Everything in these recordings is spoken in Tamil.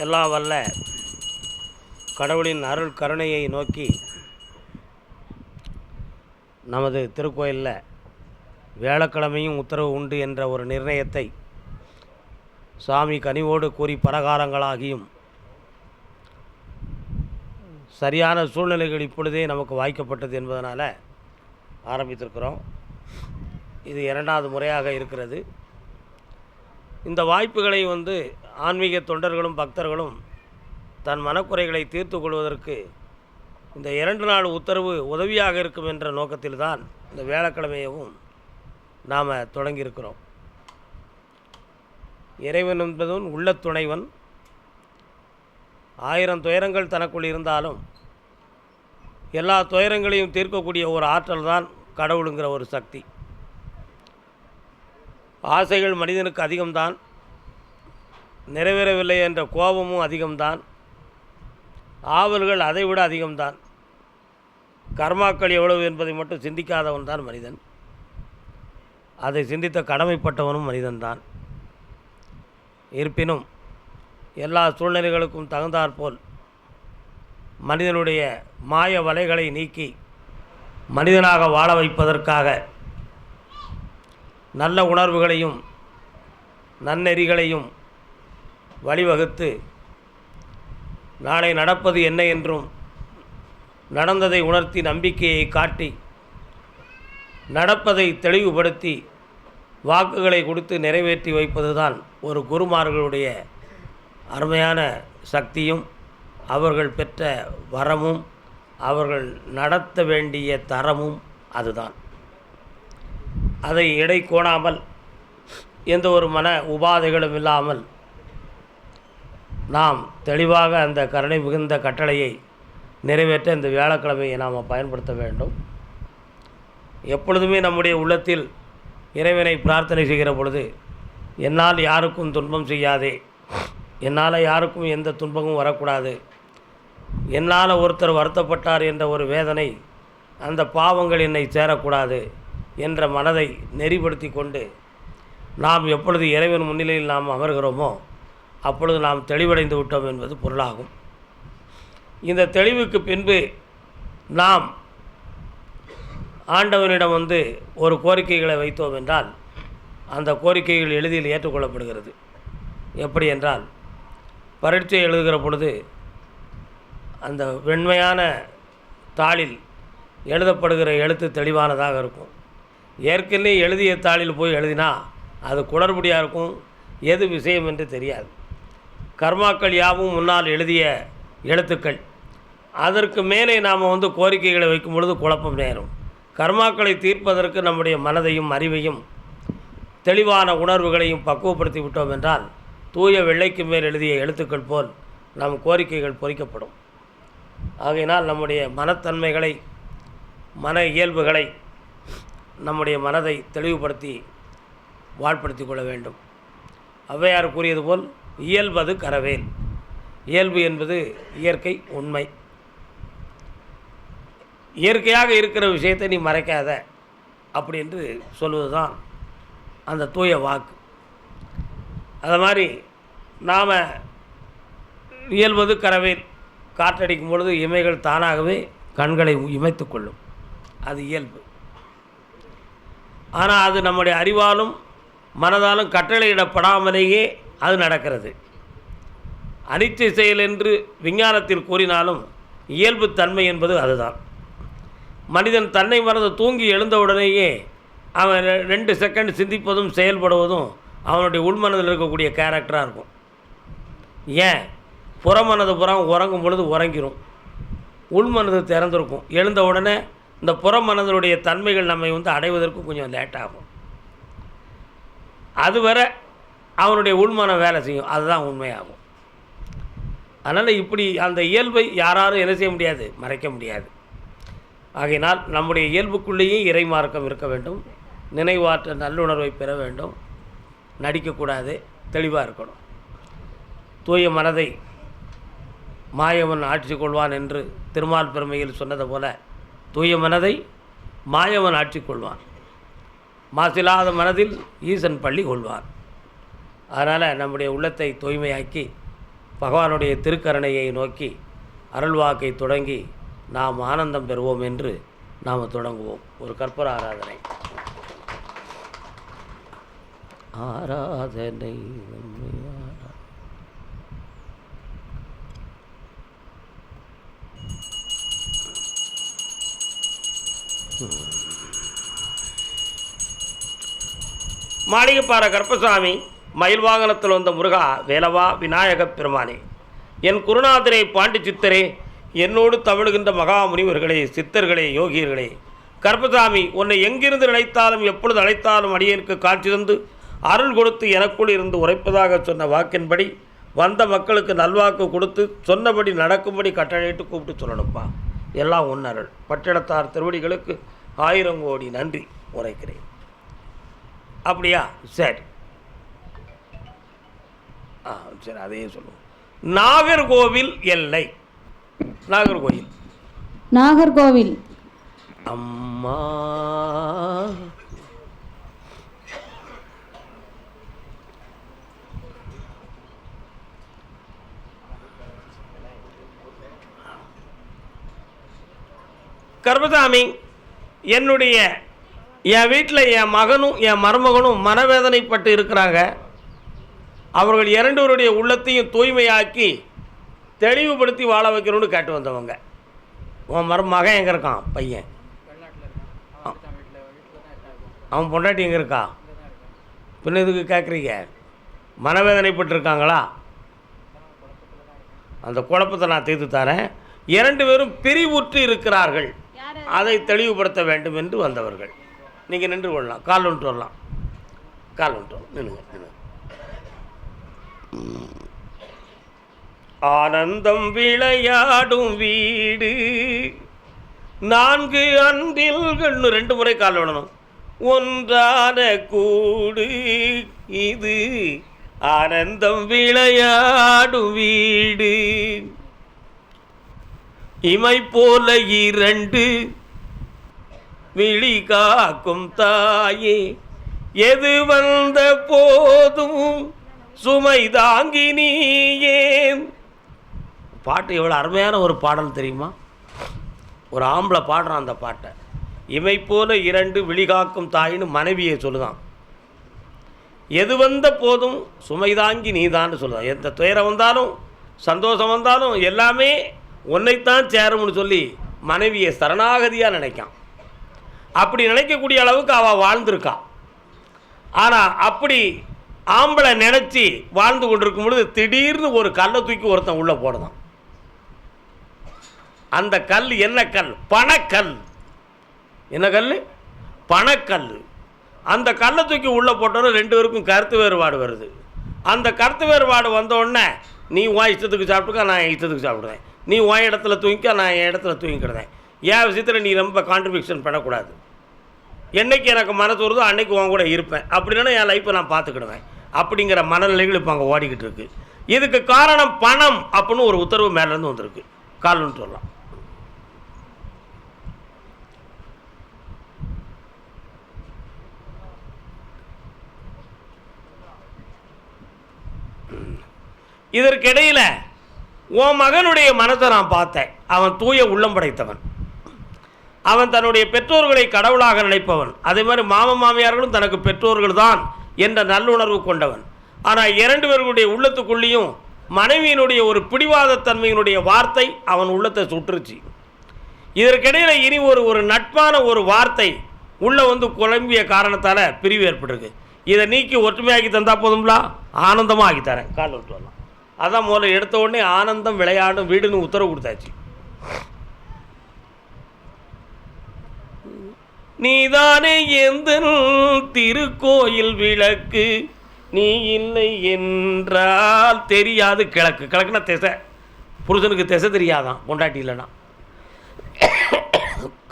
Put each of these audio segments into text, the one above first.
எல்லாம் வல்ல கடவுளின் அருள் கருணையை நோக்கி நமது திருக்கோயிலில் வியாழக்கிழமையும் உத்தரவு உண்டு என்ற ஒரு நிர்ணயத்தை சாமி கனிவோடு கூறி பரகாலங்களாகியும் சரியான சூழ்நிலைகள் இப்பொழுதே நமக்கு வாய்க்கப்பட்டது என்பதனால் ஆரம்பித்திருக்கிறோம். இது 2வது முறையாக இருக்கிறது. இந்த வாய்ப்புகளை ஆன்மீக தொண்டர்களும் பக்தர்களும் தன் மனக்குறைகளை தீர்த்து கொள்வதற்கு இந்த 2 நாள் உத்தரவு உதவியாக இருக்கும் என்ற நோக்கத்தில்தான் இந்த வியாழக்கிழமையவும் நாம் தொடங்கியிருக்கிறோம். இறைவன் என்பதும் உள்ள துணைவன். 1000 துயரங்கள் தனக்குள் இருந்தாலும் எல்லா துயரங்களையும் தீர்க்கக்கூடிய ஒரு ஆற்றல் தான் கடவுளுங்கிற ஒரு சக்தி. ஆசைகள் மனிதனுக்கு அதிகம்தான், நிறைவேறவில்லை என்ற கோபமும் அதிகம்தான், ஆவல்கள் அதைவிட அதிகம்தான். கர்மாக்கள் எவ்வளவு என்பதை மட்டும் சிந்திக்காதவன் தான் மனிதன். அதை சிந்தித்த கடமைப்பட்டவனும் மனிதன்தான். இருப்பினும் எல்லா சூழ்நிலைகளுக்கும் தகுந்தாற்போல் மனிதனுடைய மாய வலைகளை நீக்கி மனிதனாக வாழ வைப்பதற்காக நல்ல உணர்வுகளையும் நன்னெறிகளையும் வழிவகுத்து நாளை நடப்பது என்ன என்றும் நடந்ததை உணர்த்தி நம்பிக்கையை காட்டி நடப்பதை தெளிவுபடுத்தி வாக்குகளை கொடுத்து நிறைவேற்றி வைப்பதுதான் ஒரு குருமார்களுடைய அருமையான சக்தியும் அவர்கள் பெற்ற வரமும் அவர்கள் நடத்த வேண்டிய தரமும் அதுதான். அதை எடை கோணாமல் எந்த ஒரு மன உபாதைகளும் இல்லாமல் நாம் தெளிவாக அந்த கருணை மிகுந்த கட்டளையை நிறைவேற்ற இந்த வியாழக்கிழமையை நாம் பயன்படுத்த வேண்டும். எப்பொழுதுமே நம்முடைய உள்ளத்தில் இறைவனை பிரார்த்தனை செய்கிற பொழுது, என்னால் யாருக்கும் துன்பம் செய்யாதே, என்னால் யாருக்கும் எந்த துன்பமும் வரக்கூடாது, என்னால் ஒருத்தர் வருத்தப்பட்டார் என்ற ஒரு வேதனை, அந்த பாவங்கள் என்னை சேரக்கூடாது என்ற மனதை நெறிப்படுத்தி கொண்டு நாம் எப்பொழுது இறைவன் முன்னிலையில் நாம் அமர்கிறோமோ அப்பொழுது நாம் தெளிவடைந்து விட்டோம் என்பது பொருளாகும். இந்த தெளிவுக்கு பின்பு நாம் ஆண்டவனிடம் ஒரு கோரிக்கைகளை வைத்தோம் என்றால் அந்த கோரிக்கைகள் எளிதில் ஏற்றுக்கொள்ளப்படுகிறது. எப்படி என்றால், பரீட்சை எழுதுகிற பொழுது அந்த வெண்மையான தாளில் எழுதப்படுகிற எழுத்து தெளிவானதாக இருக்கும். ஏற்கனவே எழுதிய தாளில் போய் எழுதினா அது குளறுபடியாக இருக்கும், எது விஷயம் என்று தெரியாது. கர்மாக்கள் யாவும் முன்னால் எழுதிய எழுத்துக்கள், அதற்கு மேலே நாம் கோரிக்கைகளை வைக்கும் பொழுது குழப்பம் நேரும். கர்மாக்களை தீர்ப்பதற்கு நம்முடைய மனதையும் அறிவையும் தெளிவான உணர்வுகளையும் பக்குவப்படுத்தி விட்டோம் என்றால் தூய வெள்ளைக்கு மேல் எழுதிய எழுத்துக்கள் போல் நம் கோரிக்கைகள் பொறிக்கப்படும். ஆகையினால் நம்முடைய மனத்தன்மைகளை, மன இயல்புகளை, நம்முடைய மனதை தெளிவுபடுத்தி வாழ்படுத்தி கொள்ள வேண்டும். ஔவையார் கூறியது போல், இயல்பது கரவேல். இயல்பு என்பது இயற்கை உண்மை. இயற்கையாக இருக்கிற விஷயத்தை நீ மறைக்காத அப்படி என்று சொல்வது தான் அந்த தூய வாக்கு. அது மாதிரி நாம் இயல்பது கரவேல். காற்றடிக்கும் பொழுது இமைகள் தானாகவே கண்களை இமைத்து கொள்ளும், அது இயல்பு. ஆனால் அது நம்முடைய அறிவாலும் மனதாலும் கட்டளையிடப்படாமலேயே அது நடக்கிறது. அனிச்சை செயல் என்று விஞ்ஞானத்தில் கூறினாலும் இயல்பு தன்மை என்பது அதுதான். மனிதன் தன்னை மறந்து தூங்கி எழுந்தவுடனேயே அவன் 2 செகண்ட் சிந்திப்பதும் செயல்படுவதும் அவனுடைய உள்மனதில் இருக்கக்கூடிய கேரக்டராக இருக்கும். ஏன்? புறமனது புறம் உறங்கும் பொழுது உறங்கிடும், உள்மனது திறந்திருக்கும். எழுந்த உடனே இந்த புறமனதனுடைய தன்மைகள் நம்மை அடைவதற்கு கொஞ்சம் லேட்டாகும். அதுவரை அவனுடைய உள்மனம் வேலை செய்யும், அதுதான் உண்மையாகும். அதனால் இப்படி அந்த இயல்பை யாராலும் என்ன செய்ய முடியாது, மறைக்க முடியாது. ஆகையினால் நம்முடைய இயல்புக்குள்ளேயே இறை மார்க்கம் இருக்க வேண்டும், நினைவாற்ற நல்லுணர்வை பெற வேண்டும், நடிக்கக்கூடாது, தெளிவாக இருக்கணும். தூய மனதை மாயவன் ஆட்சி கொள்வான் என்று திருமால் பெருமையில் சொன்னது போல, தூய மனதை மாயவன் ஆட்சி கொள்வான், மாசில்லாத மனதில் ஈசன் பள்ளி கொள்வான். அதனால் நம்முடைய உள்ளத்தை தூய்மையாக்கி பகவானுடைய திருக்கருணையை நோக்கி அருள்வாக்கை தொடங்கி நாம் ஆனந்தம் பெறுவோம் என்று நாம் தொடங்குவோம். ஒரு கற்பூர ஆராதனை. ஆராதனை மாளிகைப்பாற கருப்பசாமி, மயில் வாகனத்தில் வந்த முருகா, வேலவா, விநாயகப் பெருமானே, என் குருநாதரே, பாண்டி சித்தரே, என்னோடு தவழுகின்ற மகா முனிவர்களே, சித்தர்களே, யோகியர்களே, கருப்பசாமி, உன்னை எங்கிருந்து நினைத்தாலும் எப்பொழுது அழைத்தாலும் அடியேனுக்கு காட்சி தந்து அருள் கொடுத்து எனக்குள் இருந்து உரைப்பதாக சொன்ன வாக்கின்படி வந்த மக்களுக்கு நல்வாக்கு கொடுத்து சொன்னபடி நடக்கும்படி கட்டளையிட்டு கூப்பிட்டு சொல்லணும்ப்பா. எல்லாம் உன்னருள். பட்டிடத்தார் திருவடிகளுக்கு 1000 கோடி நன்றி உரைக்கிறேன். அப்படியா? சரி சரி, அதையே சொல்லுவோம். நாகர்கோவில் எல்லை. நாகர்கோவில் நாகர்கோவில் அம்மா கருப்பசாமி, என்னுடைய என் வீட்டில் என் மகனும் என் மருமகனும் மனவேதனைப்பட்டு இருக்கிறாங்க. அவர்கள் இரண்டுவருடைய உள்ளத்தையும் தூய்மையாக்கி தெளிவுபடுத்தி வாழ வைக்கணும்னு கேட்டு வந்தவங்க. உன் மகன் எங்கே இருக்கான்? பையன் அவன் பொண்டாட்டி எங்கே இருக்கா? பின்ன இதுக்கு கேட்குறீங்க? மனவேதனைப்பட்டிருக்காங்களா? அந்த குழப்பத்தை நான் தீர்த்து தரேன். 2 பேரும் பிரிவுற்று இருக்கிறார்கள், அதை தெளிவுபடுத்த வேண்டும் என்று வந்தவர்கள். நீங்கள் நின்று கொள்ளலாம், கால் ஒன்று வரலாம், கால் ஒன்று வரலாம், நின்றுங்க. ஆனந்தம் விளையாடும் வீடு 4 அன்பில்கள் 2 முறை கால் விடணும். ஒன்றான கூடு இது ஆனந்தம் விளையாடும் வீடு. இமை போல 2 விழி காக்கும் தாயே, எது வந்த போதும் சுமை தாங்கி நீயே. பாட்டு எவ்வளோ அருமையான ஒரு பாடல் தெரியுமா? ஒரு ஆம்பளை பாடுறான் அந்த பாட்டை. இமை போல 2 விழி காக்கும் தாயின்னு மனைவியை சொல்லுதான். எது வந்த போதும் சுமை தாங்கி நீதான்னு சொல்லுதான். எந்த துயரம் வந்தாலும் சந்தோஷம் வந்தாலும் எல்லாமே உன்னைத்தான் சேரும்னு சொல்லி மனைவியை சரணாகதியாக நினைக்கான். அப்படி நினைக்கக்கூடிய அளவுக்கு அவள் வாழ்ந்திருக்கா. ஆனால் அப்படி ஆம்பளை நினச்சி வாழ்ந்து கொண்டிருக்கும் பொழுது திடீர்னு ஒரு கல்லை தூக்கி ஒருத்தன் உள்ளே போடுதான். அந்த கல் என்ன கல்? பணக்கல். என்ன கல்? பணக்கல். அந்த கல்லை தூக்கி உள்ளே போட்டோன்னு 2 பேருக்கும் கருத்து வேறுபாடு வருது. அந்த கருத்து வேறுபாடு வந்தோடனே நீ உன் இஷ்டத்துக்கு சாப்பிட்டுக்க, நான் என் இஷ்டத்துக்கு சாப்பிடுவேன். நீ உன் இடத்துல தூங்கிக்க, நான் என் இடத்துல தூங்கிக்கிடுவேன். என் விஷயத்தில் நீ ரொம்ப கான்ட்ரிபியூஷன் பண்ணக்கூடாது. என்றைக்கு எனக்கு மனசு வருதோ அன்றைக்கி உன் கூட இருப்பேன். அப்படின்னா என் லைஃப்பை நான் பார்த்துக்கிடுவேன். அப்படிங்கிற மனநிலைகள் இப்போ அங்கே ஓடிக்கிட்டு இருக்குது. இதுக்கு காரணம் பணம் அப்படின்னு ஒரு உத்தரவு மேலேருந்து வந்திருக்கு. கால்னு சொல்லலாம். இதற்கிடையில் உன் மகனுடைய மனத்தை நான் பார்த்தேன். அவன் தூய உள்ளம் படைத்தவன். அவன் தன்னுடைய பெற்றோர்களை கடவுளாக நினைப்பவன். அதே மாதிரி மாமன் மாமியார்களும் தனக்கு பெற்றோர்கள் தான் என்ற நல்லுணர்வு கொண்டவன். ஆனால் 2 பேர்களுடைய உள்ளத்துக்குள்ளேயும் மனைவியினுடைய ஒரு பிடிவாதத்தன்மையினுடைய வார்த்தை அவன் உள்ளத்தை சுற்றுச்சு. இதற்கிடையில் இனி ஒரு நட்பான ஒரு வார்த்தை உள்ளே வந்து குழம்பிய காரணத்தால் பிரிவு ஏற்பட்டிருக்கு. இதை நீக்கி ஒற்றுமையாக்கி தந்தால் போதும்லா, ஆனந்தமாக ஆக்கி தரேன். கால் விட்டு வரலாம். அதான் முதல்ல எடுத்த உடனே ஆனந்தம் விளையாடும் வீடுன்னு உத்தரவு கொடுத்தாச்சு. நீதானே எந்த திருக்கோயில் விளக்கு, நீ இல்லை என்றால் தெரியாது கிழக்கு. கிழக்குனா திசை. புருஷனுக்கு திசை தெரியாதான் பொண்டாட்டி இல்லைன்னா.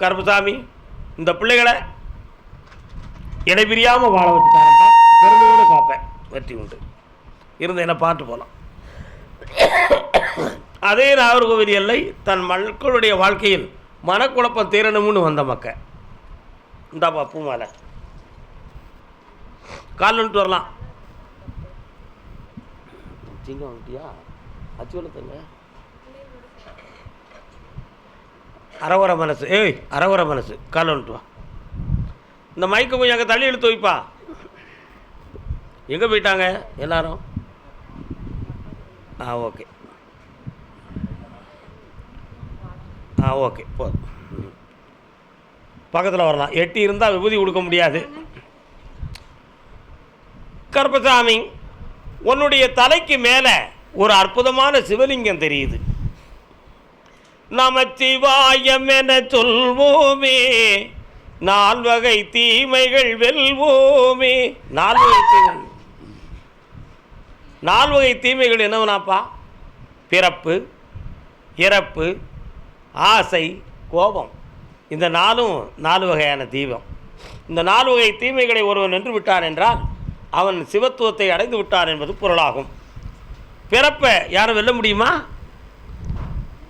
கருப்பசாமி, இந்த பிள்ளைகளை இடைபிரியாமல் வாழ வச்சு தரப்பா. பெருமையோடு காப்பேன். வெற்றி உண்டு. இருந்து என்ன பார்த்து போகலாம். அதே நாகர்கோவில் எல்லை தன் மக்களுடைய வாழ்க்கையில் மனக்குழப்பம் தீரணும்னு வந்த மக்கள். இந்தாப்பா பூ மேலே கால் வந்துட்டு வரலாம். சிங்கம் வந்துட்டியா? அச்சுவலத்துங்க அரவர மனசு. அரவர மனசு கால் வந்துட்டு வா. இந்த மைக்கை கொஞ்சம் அங்கே தள்ளி எடுத்து வைப்பா. எங்கே போயிட்டாங்க எல்லாரும்? ஓகே ஓகே போதும். பக்கத்தில் வரலாம். எட்டி இருந்தால் விபூதி கொடுக்க முடியாது. கருப்பசாமி, உன்னுடைய தலைக்கு மேலே ஒரு அற்புதமான சிவலிங்கம் தெரியுது. நமச்சிவாயம் என சொல்வோமே, நால்வகை தீமைகள் வெல்வோமே. நால்வகை தீமைகள் என்னவனாப்பா? பிறப்பு, இறப்பு, ஆசை, கோபம். இந்த நாலு வகையான தீபம். இந்த 4 வகை தீமைகளை ஒருவன் நின்று விட்டான் என்றால் அவன் சிவத்துவத்தை அடைந்து விட்டான் என்பது பொருளாகும். பிறப்பை யாரும் வெல்ல முடியுமா?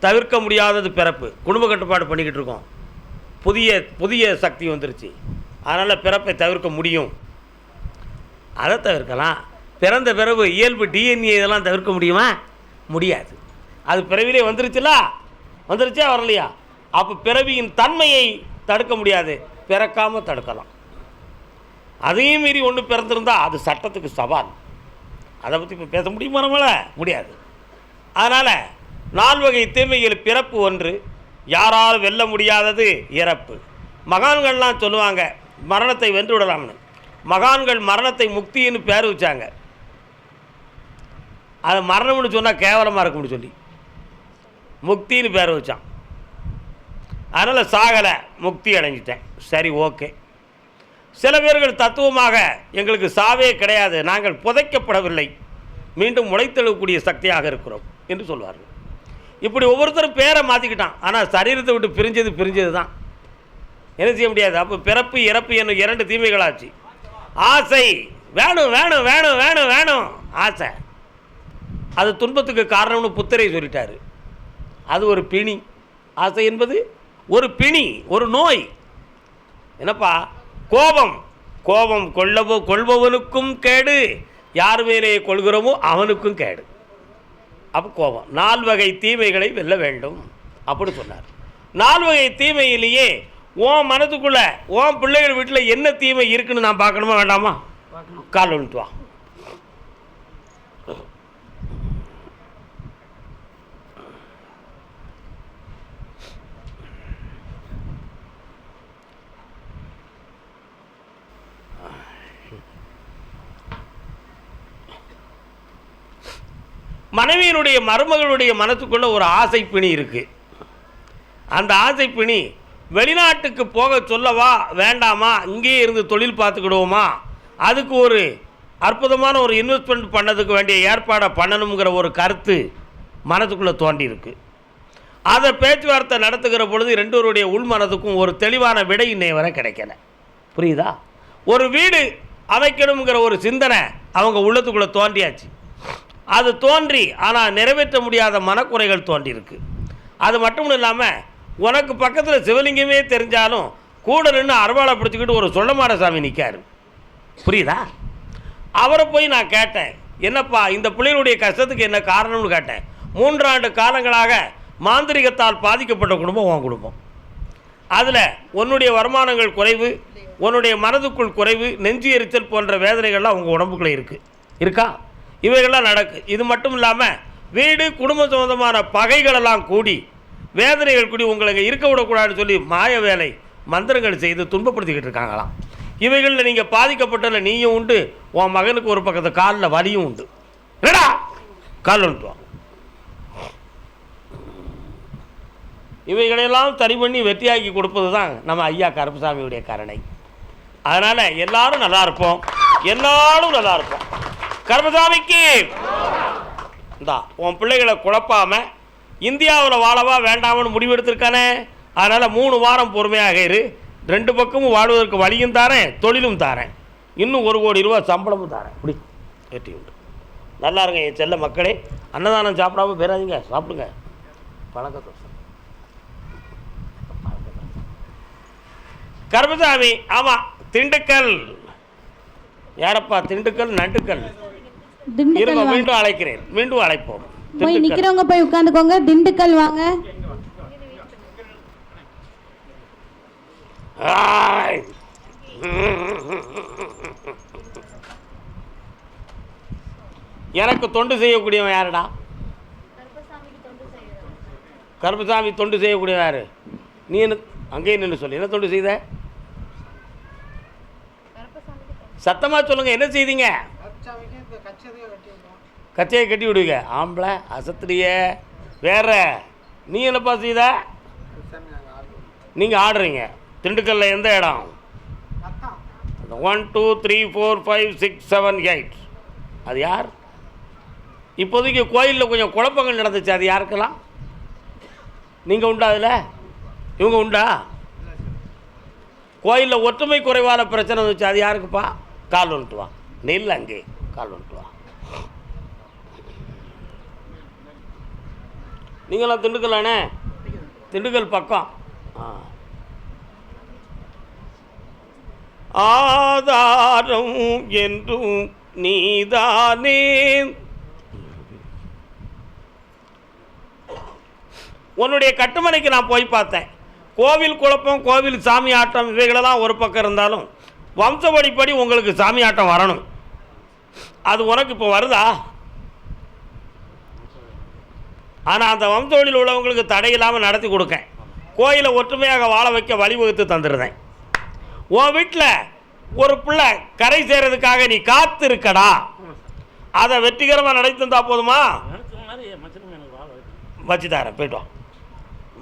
தவிர்க்க முடியாதது பிறப்பு. குடும்ப கட்டுப்பாடு பண்ணிக்கிட்டு இருக்கோம். புதிய சக்தி வந்துருச்சு. அதனால் பிறப்பை தவிர்க்க முடியும். அதை தவிர்க்கலாம். பிறந்த பிறகு இயல்பு டிஎன்ஏ இதெல்லாம் தவிர்க்க முடியுமா? முடியாது. அது பிறவிலே வந்துருச்சா வரலையா? அப்போ பிறவியின் தன்மையை தடுக்க முடியாது. பிறக்காமல் தடுக்கலாம். அதையும் மீறி ஒன்று பிறந்திருந்தால் அது சட்டத்துக்கு சவால். அதை பற்றி இப்போ பேச முடியுமா நம்மள? முடியாது. அதனால் 4 வகை தீமைகள் பிறப்பு ஒன்று, யாரால் வெல்ல முடியாதது இறப்பு. மகான்கள்லாம் சொல்லுவாங்க மரணத்தை வென்று விடலாம்னு. மகான்கள் மரணத்தை முக்தின்னு பேர் வச்சாங்க. அது மரணம்னு சொன்னால் கேவலமாக இருக்கும்னு சொல்லி முக்தின்னு பேர் வச்சான். அதனால் சாகலை, முக்தி அடைஞ்சிட்டேன். சரி, ஓகே. சில பேர்கள் தத்துவமாக எங்களுக்கு சாவே கிடையாது, நாங்கள் புதைக்கப்படவில்லை, மீண்டும் முளைத்தெழக்கூடிய சக்தியாக இருக்கிறோம் என்று சொல்வார்கள். இப்படி ஒவ்வொருத்தரும் பேரை மாற்றிக்கிட்டான். ஆனால் சரீரத்தை விட்டு பிரிஞ்சது தான். என்ன செய்ய முடியாது. அப்போ பிறப்பு இறப்பு என்னும் 2 தீமைகளாச்சு. ஆசை, வேணும் வேணும் வேணும் வேணும் வேணும் ஆசை. அது துன்பத்துக்கு காரணம்னு புத்தரை சொல்லிட்டாரு. அது ஒரு பிணி. ஆசை என்பது ஒரு பிணி, ஒரு நோய். என்னப்பா? கோபம் கொள்பவனுக்கும் கேடு, யார் மேலே கொள்கிறோமோ அவனுக்கும் கேடு. அப்போ கோபம் 4 வகை தீமைகளை வெல்ல வேண்டும் அப்படி சொன்னார். 4 வகை தீமையிலேயே உன் மனதுக்குள்ள உன் பிள்ளைகள் வீட்டில் என்ன தீமை இருக்குன்னு நான் பார்க்கணுமா வேண்டாமா? கால் வந்துட்டு வா. மனைவியினுடைய மருமகளுடைய மனசுக்குள்ள ஒரு ஆசைப்பிணி இருக்குது. அந்த ஆசைப்பிணி வெளிநாட்டுக்கு போக சொல்லவா வேண்டாமா, இங்கேயே இருந்து தொழில் பார்த்துக்கிடுவோமா, அதுக்கு ஒரு அற்புதமான ஒரு இன்வெஸ்ட்மெண்ட் பண்ணதுக்கு வேண்டிய ஏற்பாடை பண்ணணுங்கிற ஒரு கருத்து மனதுக்குள்ளே தோண்டியிருக்கு. அதை பேச்சுவார்த்தை நடத்துகிற பொழுது 2 பேருடைய உள் மனதுக்கும் ஒரு தெளிவான விடை இன்னை வரை கிடைக்கல. புரியுதா? ஒரு வீடு அமைக்கணுங்கிற ஒரு சிந்தனை அவங்க உள்ளத்துக்குள்ளே தோண்டியாச்சு. அது தோன்றி ஆனால் நிறைவேற்ற முடியாத மனக்குறைகள் தோன்றியிருக்கு. அது மட்டும் இல்லாமல் உனக்கு பக்கத்தில் சிவலிங்கமே தெரிஞ்சாலும் கூட நின்று அருவாளை பிடிச்சிக்கிட்டு ஒரு சொல்லமாட சாமி நிற்காரு. புரியுதா? அவரை போய் நான் கேட்டேன், என்னப்பா இந்த பிள்ளைகளுடைய கஷ்டத்துக்கு என்ன காரணம்னு கேட்டேன். 3 ஆண்டு காலங்களாக மாந்திரிகத்தால் பாதிக்கப்பட்ட குடும்பம் உன் குடும்பம். அதில் உன்னுடைய வருமானங்கள் குறைவு, உன்னுடைய மனதுக்குள் குறைவு, நெஞ்சு எரிச்சல் போன்ற வேதனைகள்லாம் உங்கள் உடம்புக்குள்ளே இருக்கா? இவைகள்லாம் நடக்கு. இது மட்டும் இல்லாமல் வீடு குடும்ப சம்பந்தமான பகைகளெல்லாம் கூடி வேதனைகள் கூடி உங்களுக்கு இருக்க விடக்கூடாதுன்னு சொல்லி மாய வேலை மந்திரங்கள் செய்து துன்பப்படுத்திக்கிட்டு இருக்காங்களாம். இவைகளில் நீங்கள் பாதிக்கப்பட்டல நீயும் உண்டு, உன் மகனுக்கு ஒரு பக்கத்து காலில் வலியும் உண்டு. ஏடா கால் வந்துட்டு இவைகளெல்லாம் சரி பண்ணி வெற்றியாக்கி கொடுப்பது தான் நம்ம ஐயா கருப்பசாமியுடைய கருணை. அதனால் எல்லாரும் நல்லா இருப்போம், எல்லாரும் நல்லா இருப்போம். கருப்பசாமிக்கு இந்தா உன் பிள்ளைகளை குழப்பாமல் இந்தியாவில் வாழவா வேண்டாமன்னு முடிவெடுத்திருக்கானே. அதனால் 3 வாரம் பொறுமையாக இரு. 2 பக்கமும் வாழ்வதற்கு வழியும் தாரேன், தொழிலும் தாரேன், இன்னும் 1 கோடி ரூபா சம்பளமும் தாரேன். இப்படி வெற்றி உண்டு. நல்லா இருங்க என் செல்ல மக்களே. அன்னதானம் சாப்பிடாம போயிடாதீங்க, சாப்பிடுங்க. பழக்கத்தை கருப்பசாமி. ஆமாம், திண்டுக்கல். யாரப்பா திண்டுக்கல்? நண்டுக்கல். மீண்டும் அழைக்கிறேன், மீண்டும் அழைப்போம். போய் நிக்கிறவங்க போய் உட்காந்துக்கோங்க. திண்டுக்கல் வாங்க. எனக்கு தொண்டு செய்யக்கூடியவன் யாருடா? கருப்பசாமி தொண்டு செய்யக்கூடிய யாரு? நீ என்ன அங்கேயே நின்று சொல்லி என்ன தொண்டு செய்த? சத்தமாக சொல்லுங்க, என்ன செய்தீங்க? கச்சையை கட்டி விடுவீங்க. ஆம்பளை அசத்துலைய வேற. நீ என்னப்பா செய்த? நீங்கள் ஆடுறீங்க. திண்டுக்கல்ல எந்த இடம்? 1 2 3 4 5 6 7 8. அது யார்? இப்போதைக்கு கோயிலில் கொஞ்சம் குழப்பங்கள் நடந்துச்சு, அது யாருக்கெல்லாம்? நீங்கள் உண்டா? அதில் இவங்க உண்டா? கோயிலில் ஒற்றுமை குறைவான பிரச்சனை வந்துச்சு, அது யாருக்குப்பா? கால் வந்துட்டு வா. நெல் அங்கே கால் வந்துட்டு வா. நீங்களாம் திண்டுக்கல்லானே? திண்டுக்கல் பக்கம். ஆதாரம் என்றும் நீதானே. உன்னுடைய கட்டுமனைக்கு நான் போய் பார்த்தேன். கோவில் குழப்பம், கோவில் சாமி ஆட்டம் இவைகளெல்லாம் ஒரு பக்கம் இருந்தாலும் வம்சப்படிப்படி உங்களுக்கு சாமி ஆட்டம் வரணும். அது உனக்கு இப்போ வருதா? ஆனால் அந்த வம்சவழியில் உள்ளவங்களுக்கு தடையில்லாமல் நடத்தி கொடுக்கேன். கோயிலை ஒற்றுமையாக வாழ வைக்க வழிவகுத்து தந்துடுறேன். உன் வீட்டில் ஒரு பிள்ளை கரை செய்கிறதுக்காக நீ காத்து இருக்கடா, அதை வெற்றிகரமாக நடத்தி தந்தா போதுமா? வச்சுதாரேன், போய்ட்டோம்.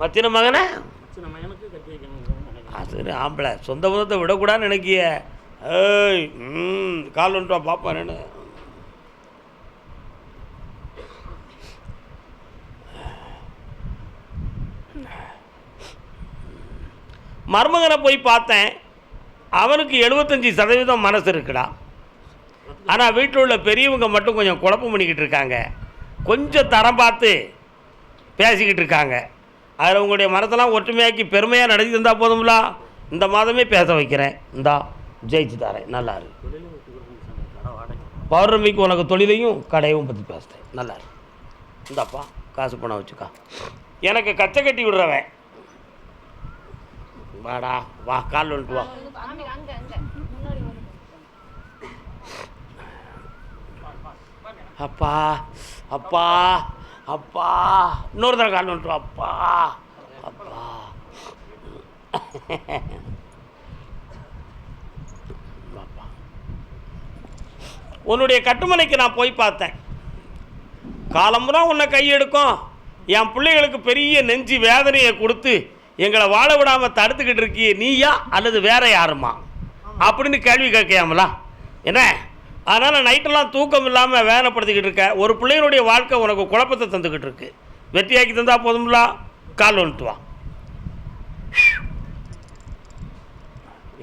மச்சின மகனை அது ஆம்பளை சொந்த பந்தத்தை விடக்கூடாதுன்னு நினைக்கிய. ஏய் கால் வந்துட்டா பாப்பா. நான் மருமகனை போய் பார்த்தேன். அவனுக்கு 75% மனசு இருக்குடா. ஆனால் வீட்டில் உள்ள பெரியவங்க மட்டும் கொஞ்சம் குழப்பம் பண்ணிக்கிட்டு இருக்காங்க. கொஞ்சம் தரம் பார்த்து பேசிக்கிட்டு இருக்காங்க. அதில் உங்களுடைய மனசெல்லாம் ஒற்றுமையாக்கி பெருமையாக நடத்தி தந்தால் போதும்ல. இந்த மாதமே பேச வைக்கிறேன். இந்தா ஜெயிச்சு தரேன். நல்லா இருக்கு. பௌர்ணமிக்கு உனக்கு தொழிலையும் கடையும் பற்றி பேசுகிறேன். நல்லா இருக்கு. இந்தாப்பா காசு பணம் வச்சுக்கா. எனக்கு கச்சை கட்டி விடுறவன் வாடா, வா கால் வந்துட்டு வா. அப்பா அப்பா அப்பா, இன்னொரு தடவை கால் வந்துட்டு அப்பா அப்பா. உன்னுடைய கட்டுமனைக்கு நான் போய் பார்த்தேன். காலம்புறா உன்னை கையெடுக்கும். என் பிள்ளைகளுக்கு பெரிய நெஞ்சு வேதனையை கொடுத்து எங்களை வாழ விடாமல் தடுத்துக்கிட்டு இருக்கிய நீயா அல்லது வேற யாருமா அப்படின்னு கேள்வி கேட்கையாமலா என்ன? அதனால் நைட்டெல்லாம் தூக்கம் இல்லாமல் வேதனைப்படுத்திக்கிட்டு இருக்க. ஒரு பிள்ளைகளுடைய வாழ்க்கை உனக்கு குழப்பத்தை தந்துக்கிட்டு இருக்கு. வெற்றியாக்கி தந்தா போதும்ல. கால் வந்துட்டு வா.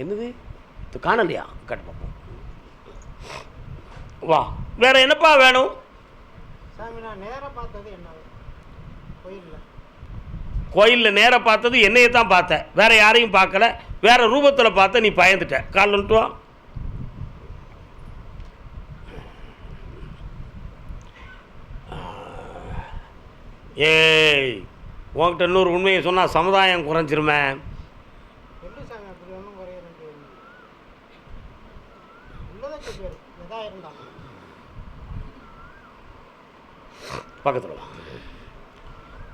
என்னது இது காணலையா? கட்டு பார்ப்போம். வா. வேற என்னப்பா வேணும்? கோயிலில் நேராக பார்த்தது என்னையை தான் பார்த்தேன், வேற யாரையும் பார்க்கல. வேற ரூபத்தில் பார்த்த நீ பயந்துட்ட. கால் வந்துட்டு வா. ஏய், உன்கிட்ட இன்னொரு உண்மையை சொன்னால் சமுதாயம் குறைஞ்சிருமே. பக்கத்தில் வா.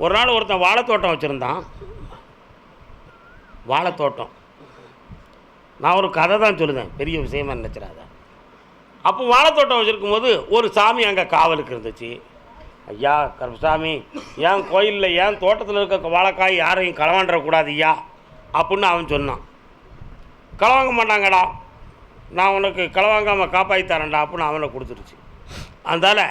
ஒரு நாள் ஒருத்தன் வாழைத்தோட்டம் வச்சுருந்தான். வாழைத்தோட்டம் நான் ஒரு கதை தான் சொல்லுதேன், பெரிய விஷயமா நினச்சிடாத. அப்போ வாழைத்தோட்டம் வச்சுருக்கும் போது ஒரு சாமி அங்கே காவலுக்கு இருந்துச்சு. ஐயா கருப்பசாமி, ஏன் கோயிலில் ஏன் தோட்டத்தில் இருக்க வாழைக்காய் யாரையும் களவாண்டக்கூடாது ஐயா அப்படின்னு அவன் சொன்னான். களவாங்க மாட்டாங்கடா, நான் உனக்கு களவாங்காமல் காப்பாற்றி தரேன்டா அப்படின்னு அவனை கொடுத்துருச்சு. அதனால்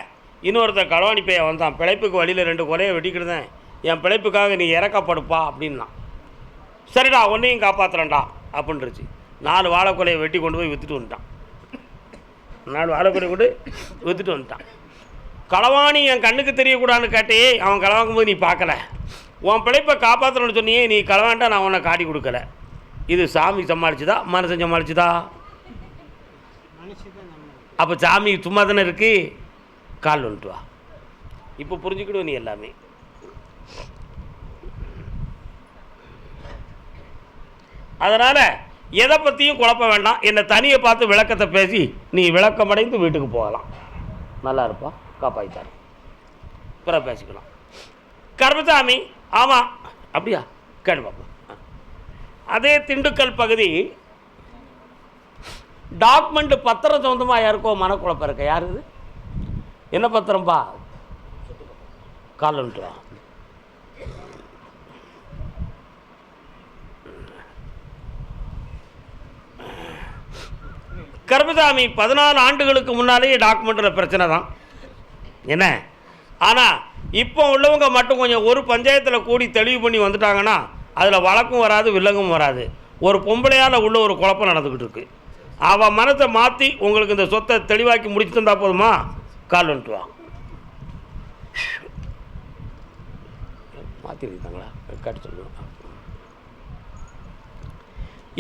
இன்னொருத்தர் களவாணி பைய வந்தான். பிழைப்புக்கு வழியில் 2 கொலையை வெட்டிக்கிடுதேன், என் பிழைப்புக்காக நீ இறக்கப்படுப்பா அப்படின்னா. சரிடா உன்னையும் காப்பாற்றுறேன்டா அப்படின்ருச்சு. 4 வாழைக்கொலையை வெட்டி கொண்டு போய் விற்றுட்டு வந்துட்டான். 4 வாழைக்கொலையை கொண்டு விற்றுட்டு வந்துட்டான். களவாணி என் கண்ணுக்கு தெரியக்கூடாதுன்னு கேட்டே, அவன் களவாங்கும் போது நீ பார்க்கல. உன் பிழைப்பை காப்பாற்றணும்னு சொன்னியே, நீ களவாண்டா நான் உன்னை காட்டி கொடுக்கல. இது சாமி சமாளிச்சுதா மனுஷன் சமாளிச்சுதா? அப்போ சாமி சும்மா தானே இருக்கு. கால் வந்துட்டு வா. இப்போ புரிஞ்சுக்கிடுவ நீ எல்லாமே. அதனால் எதை பற்றியும் குழப்ப வேண்டாம். என்னை தனியை பார்த்து விளக்கத்தை பேசி நீ விளக்கமடைந்து வீட்டுக்கு போகலாம். நல்லா இருப்பா, காப்பாற்றித்தார். பிறகு பேசிக்கலாம். கருப்பசாமி, ஆமாம் அப்படியா, கேட்டு பார்ப்போம். அதே திண்டுக்கல் பகுதி டாக்குமெண்ட் பத்திரம் சொந்தமாக யாருக்கோ மனக்குழப்பம் இருக்க. யார் இது? என்ன பத்திரம்பா? காலன்ட்டு கருப்பசாமி 14 ஆண்டுகளுக்கு முன்னாலேயே டாக்குமெண்ட்டில் பிரச்சனை தான் என்ன. ஆனால் இப்போ உள்ளவங்க மட்டும் கொஞ்சம் ஒரு பஞ்சாயத்தில் கூடி தெளிவு பண்ணி வந்துட்டாங்கன்னா அதில் வழக்கும் வராது, வில்லங்கும் வராது. ஒரு பொம்பளையால் உள்ள ஒரு குழப்பம் நடந்துக்கிட்டு இருக்கு. அவள் மனத்தை மாற்றி உங்களுக்கு இந்த சொத்தை தெளிவாக்கி முடிச்சு தந்தா போதுமா? கால் வந்துட்டு வா. மாற்றிருக்காங்களா? கட்டு சொல்லுங்க.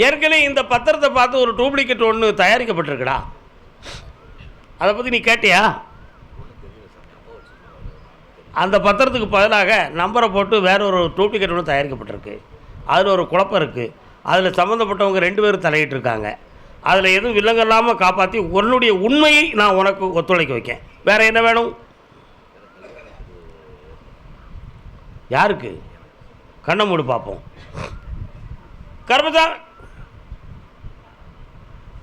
ஏற்கனவே இந்த பத்திரத்தை பார்த்து ஒரு டூப்ளிகேட் ஒன்று தயாரிக்கப்பட்டிருக்குடா. அதை பற்றி நீ கேட்டியா? அந்த பத்திரத்துக்கு பதிலாக நம்பரை போட்டு வேற ஒரு டூப்ளிகேட் ஒன்று தயாரிக்கப்பட்டிருக்கு. அதில் ஒரு குழப்பம் இருக்குது. அதில் சம்மந்தப்பட்டவங்க 2 பேரும் தலையிட்டு இருக்காங்க. அதில் எதுவும் வில்லங்க இல்லாமல் காப்பாற்றி உன்னுடைய உண்மையை நான் உனக்கு ஒத்துழைக்க வைக்கேன். வேறு என்ன வேணும்? யாருக்கு? கண்ணை மூடு பார்ப்போம். கர்மதா,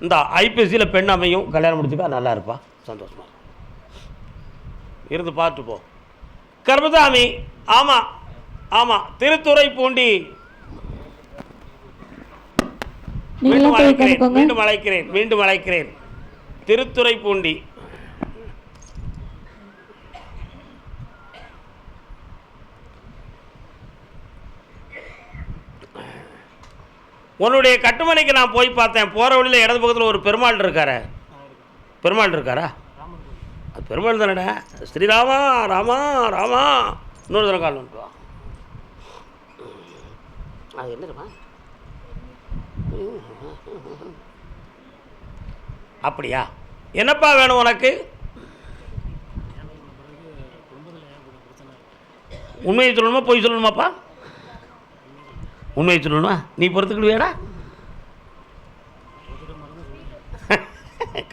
இந்த ஐபிஎஸ்சியில் பெண் அமையும், கல்யாணம் முடிச்சுக்கா, நல்லா இருப்பா, சந்தோஷமா இருந்து பார்த்து போ. கர்மதாமி, ஆமாம் ஆமாம், திருத்துறைப்பூண்டி. மீண்டும் அழைக்கிறேன். திருத்துறைப்பூண்டி. உன்னுடைய கட்டுமனைக்கு நான் போய் பார்த்தேன். போகிற வழியில் இடது பக்கத்தில் ஒரு பெருமாள் இருக்காரா? அது பெருமாள் தானடா. ஸ்ரீராமா ராமா ராமா. இன்னொரு தடவை கால் வந்துட்டு வா. அது என்னமா அப்படியா? என்னப்பா வேணும் உனக்கு? உண்மையை சொல்லணுமா பொய் சொல்லணுமாப்பா? உண்மையை சொல்லணுமா? நீ பொறுத்துக்கிடுவியாடா?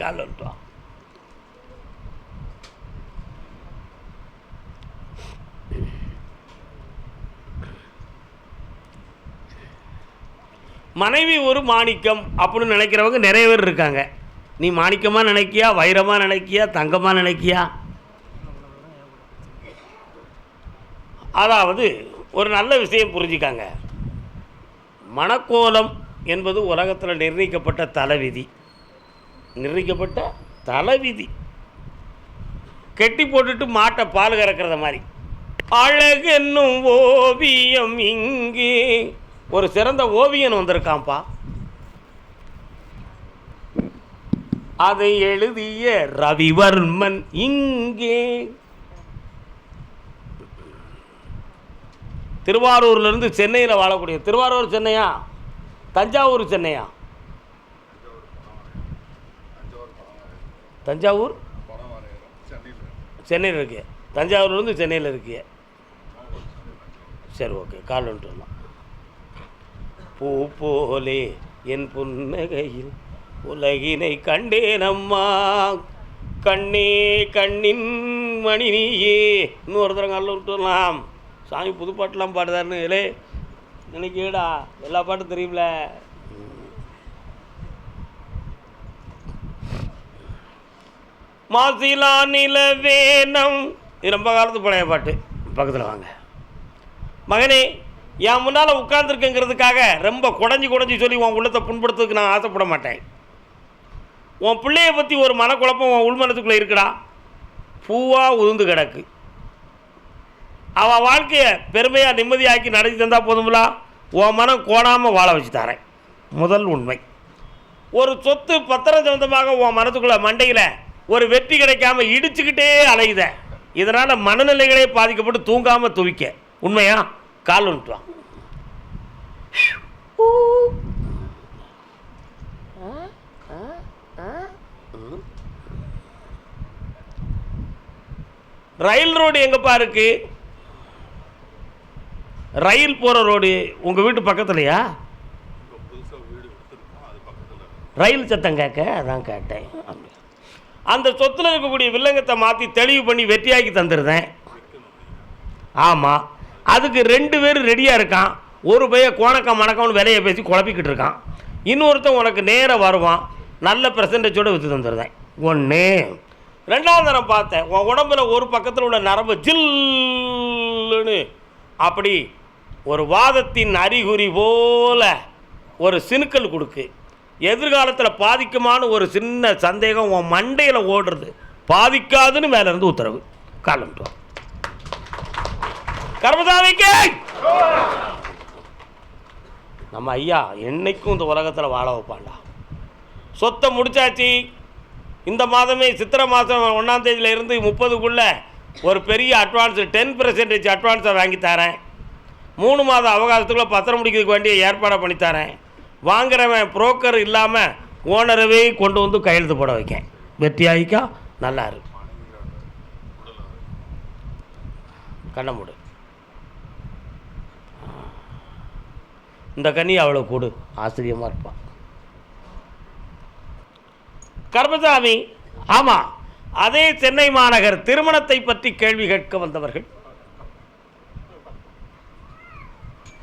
கால் வந்துட்டு வா. மனைவி ஒரு மாணிக்கம் அப்படின்னு நினைக்கிறவங்க நிறைய பேர் இருக்காங்க. நீ மாணிக்கமாக நினைக்கியா, வைரமாக நினைக்கியா, தங்கமாக நினைக்கியா? அதாவது ஒரு நல்ல விஷயம் புரிஞ்சுக்காங்க. மணக்கோலம் என்பது உலகத்தில் நிர்ணயிக்கப்பட்ட தலைவிதி. கெட்டி போட்டுட்டு மாட்டை பால் கறக்கிறத மாதிரி. அழகென்னும் ஓவியம் இங்கே ஒரு சிறந்த ஓவியன் வந்திருக்கான்ப்பா. அதை எழுதிய ரவிவர்மன் இங்கே. திருவாரூர்லேருந்து சென்னையில் வாழக்கூடிய, திருவாரூர் சென்னையா, தஞ்சாவூர் சென்னையா? தஞ்சாவூர் சென்னையில் இருக்கு. தஞ்சாவூர்லேருந்து சென்னையில் இருக்கிய. சரி, ஓகே, கால் வந்துட்டு வரலாம். பூ போலே என் புன்னகையில் உலகினை கண்டேனம்மா, கண்ணே கண்ணின் மணி நீயே. இன்னொரு தரம் காலில் விட்டு வரலாம். சாமி புது பாட்டெலாம் பாடுதாருன்னு ஏலே நினைக்கடா, எல்லா பாட்டும் தெரியும்ல. மாசிலா நிலவேனம், இது ரொம்ப காலத்து பழைய பாட்டு. பக்கத்தில் வாங்க மகனே. என் முன்னால் உட்கார்ந்துருக்குங்கிறதுக்காக ரொம்ப குடஞ்சி சொல்லி உன் உள்ளத்தை புண்படுத்துறதுக்கு நான் ஆசைப்பட மாட்டேன். உன் பிள்ளையை பற்றி ஒரு மனக்குழப்பம் உன் உள்மனத்துக்குள்ளே இருக்குடா. பூவாக உதிர்ந்து கிடக்கு. அவள் வாழ்க்கையை பெருமையாக நிம்மதியாக்கி நடத்தி தந்தால் போதுங்களா? உன் மனம் கோணாமல் வாழ வச்சு தரேன். முதல் உண்மை. ஒரு சொத்து பத்திரம் சொந்தமாக உன் மனத்துக்குள்ளே மண்டையில் ஒரு வெற்றி கிடைக்காம இடிச்சுக்கிட்டே அலையுத. இதனால் மனநிலைகளே பாதிக்கப்பட்டு தூங்காமல் துவிக்க. உண்மையா? கால் வந்துட்டுவான். ரயில் ரோடு எங்கப்பா இருக்கு? ரயில் போகிற ரோடு உங்கள் வீட்டு பக்கத்துலையா? ரயில் சத்தம் கேட்க அதான் கேட்டேன். அந்த சொத்தில் இருக்கக்கூடிய வில்லங்கத்தை மாற்றி தெளிவு பண்ணி வெற்றியாக்கி தந்துருந்தேன். ஆமாம், அதுக்கு 2 பேர் ரெடியாக இருக்கான். ஒரு பையன் கோணக்கம் மணக்கம்னு விலையை பேசி குழப்பிக்கிட்டு இருக்கான். இன்னொருத்தன் உனக்கு நேராக வருவான், நல்ல பெர்சன்டேஜோடு விற்று தந்துருந்தேன். ஒன்று. 2ஆவது தரம் பார்த்தேன், உன் உடம்புல ஒரு பக்கத்தில் உள்ள நரம்பு ஜில்லுன்னு அப்படி ஒரு வாதத்தின் அறிகுறி போல ஒரு சினுக்கல் கொடுக்கு. எதிர்காலத்தில் பாதிக்குமான ஒரு சின்ன சந்தேகம் உன் மண்டையில் ஓடுறது. பாதிக்காதுன்னு மேலேருந்து உத்தரவு. காலம்ட்டு கர்மசாமிக்கு நம்ம ஐயா என்னைக்கும் இந்த உலகத்தில் வாழ வைப்பாண்டா. சொத்தை முடிச்சாச்சு. இந்த மாதமே சித்திரை மாதம் 1ஆம் தேதியிலேருந்து 30க்குள்ளே ஒரு பெரிய அட்வான்ஸு 10% அட்வான்ஸை வாங்கி தரேன். 3 மாத அவகாசத்துக்குள்ளே பத்திரம் முடிக்கிறதுக்கு வேண்டிய ஏற்பாடை பண்ணித்தரேன். வாங்குறவன் புரோக்கர் இல்லாமல் ஓனரவே கொண்டு வந்து கையெழுத்து போட வைக்கேன். வெற்றியாயிக்கா நல்லா இருக்கு. கண்ண மூடு. இந்த கண்ணி அவ்வளோ கூடு ஆச்சரியமாக இருப்பான். கர்மசாமி, ஆமாம், அதே சென்னை மாநகர் திருமணத்தை பற்றி கேள்வி கேட்க வந்தவர்கள்.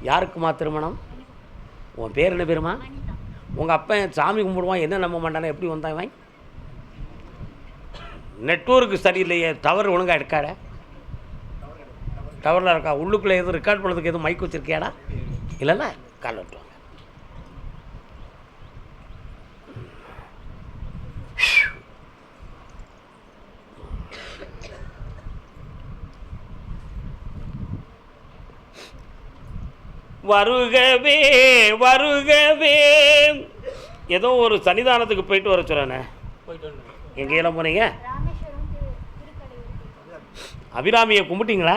யாருக்குமா திருமணம்? உன் பேர் என்ன பேருமா? உங்கள் அப்பா சாமி கும்பிடுவான், என்ன நம்ப மாட்டானே, எப்படி வந்தான்? நெட்வொர்க்கு சரியில்லையே, டவர் ஒழுங்காக எடுக்காட. டவரில் இருக்கா? உள்ளுக்குள்ளே எதுவும் ரெக்கார்ட் பண்ணுறதுக்கு எதுவும் மைக் வச்சுருக்கியாடா? இல்லைன்னா கால் விட்டுவாங்க. வருகவே வருகவே. ஏதோ ஒரு சன்னிதானத்துக்கு போயிட்டு வர சொல்கிறேண்ணே. எங்கேயெல்லாம் போனீங்க? அபிராமியை கும்பிட்டீங்களா?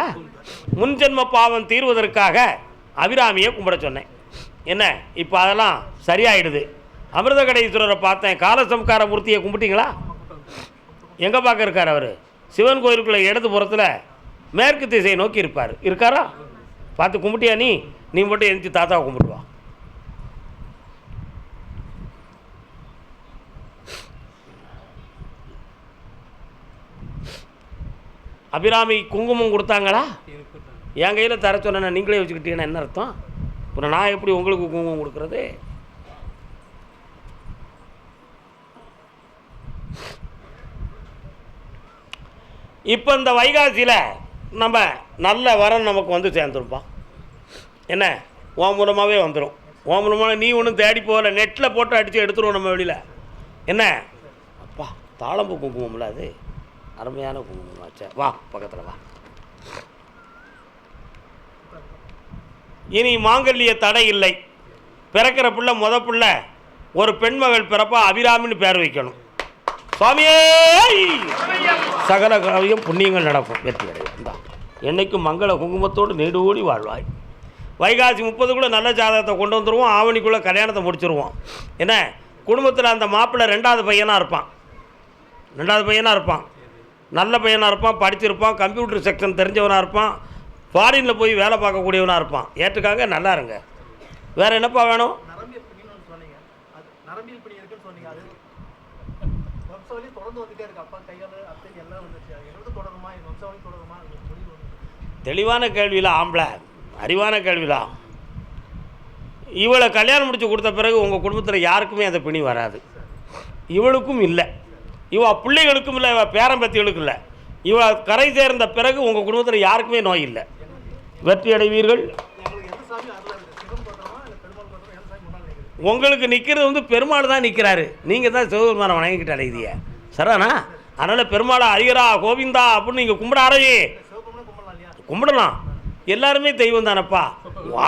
முன்ஜென்ம பாவம் தீர்வதற்காக அபிராமியை கும்பிட சொன்னேன். என்ன இப்போ அதெல்லாம் சரியாயிடுது. அமிர்தகடேஸ்வரரை பார்த்தேன். காலசம்கார மூர்த்தியை கும்பிட்டீங்களா? எங்கே பார்க்க இருக்கார் அவர்? சிவன் கோயிலுக்குள்ள இடது புறத்தில் மேற்கு திசையை நோக்கி இருப்பார். இருக்காரா? பார்த்து கும்பிட்டியா? நீ மட்டும் எழுந்துச்சு தாத்தாவை கும்பிடுவா. அபிராமி குங்குமம் கொடுத்தாங்களா? என் கையில் தர சொன்ன நீங்களே வச்சுக்கிட்டீங்கன்னா என்ன அர்த்தம்? அப்புறம் நான் எப்படி உங்களுக்கு குங்குமம் கொடுக்குறது? இப்போ இந்த வைகாசியில் நம்ம நல்ல வரம் நமக்கு வந்து சேர்ந்துருப்போம். என்ன உன் மூலமாகவே வந்துடும். உன் மூலமாக நீ ஒன்றும் தேடி போகல, நெட்டில் போட்டு அடித்து எடுத்துருவோம் நம்ம வெளியில். என்ன அப்பா தாளம்பூ குங்குமம்ல, அது அருமையான குங்குமம் ஆச்சா. வா பக்கத்தில் வா. இனி மாங்கல்ய தடை இல்லை. பிறக்கிற பிள்ளை பிள்ளை ஒரு பெண்மகள் பிறப்பா அபிராமின்னு பேர் வைக்கணும். சுவாமியே சகல காரியம் புண்ணியங்கள் நடக்கும், வெற்றி அடையும். என்னைக்கும் மங்கள குங்குமத்தோடு நெடுவோடி வாழ்வாய். வைகாசி 30க்குள்ளே நல்ல ஜாதகத்தை கொண்டு வந்துடுவோம். ஆவணிக்குள்ளே கல்யாணத்தை முடிச்சிருவோம். என்ன குடும்பத்தில் அந்த மாப்பிள்ளை 2வது பையனாக இருப்பான். 2வது பையனாக இருப்பான். நல்ல பையனாக இருப்பான், படிச்சிருப்பான், கம்ப்யூட்டர் செக்ஷன் தெரிஞ்சவனாக இருப்பான், ஃபாரினில் போய் வேலை பார்க்கக்கூடியவனாக இருப்பான். ஏற்றுக்காங்க, நல்லா இருங்க. வேறு என்னப்பா வேணும்? தெளிவான கேள்வியில் ஆம்பளை, அறிவான கேள்வியில். இவளை கல்யாணம் முடிச்சு கொடுத்த பிறகு உங்கள் குடும்பத்தில் யாருக்குமே அந்த பிணி வராது. இவளுக்கும் இல்லை, இவ பிள்ளைகளுக்கும் இல்லை, இவ பேரம்பத்திகளுக்கும் இல்லை. இவ கரை சேர்ந்த பிறகு உங்கள் குடும்பத்தில் யாருக்குமே நோய் இல்லை. வெற்றி அடைவீர்கள். உங்களுக்கு நிற்கிறது வந்து பெருமாள் தான் நிற்கிறாரு. நீங்கள் தான் சிவபெருமானை வணங்கிக்கிட்டு அடையுதிய சரானா. அதனால் பெருமாளை ஐயரா கோவிந்தா அப்படின்னு நீங்கள் கும்பிட ஆரம்பி. கும்பிடலாம், எல்லாருமே தெய்வம் தானப்பா.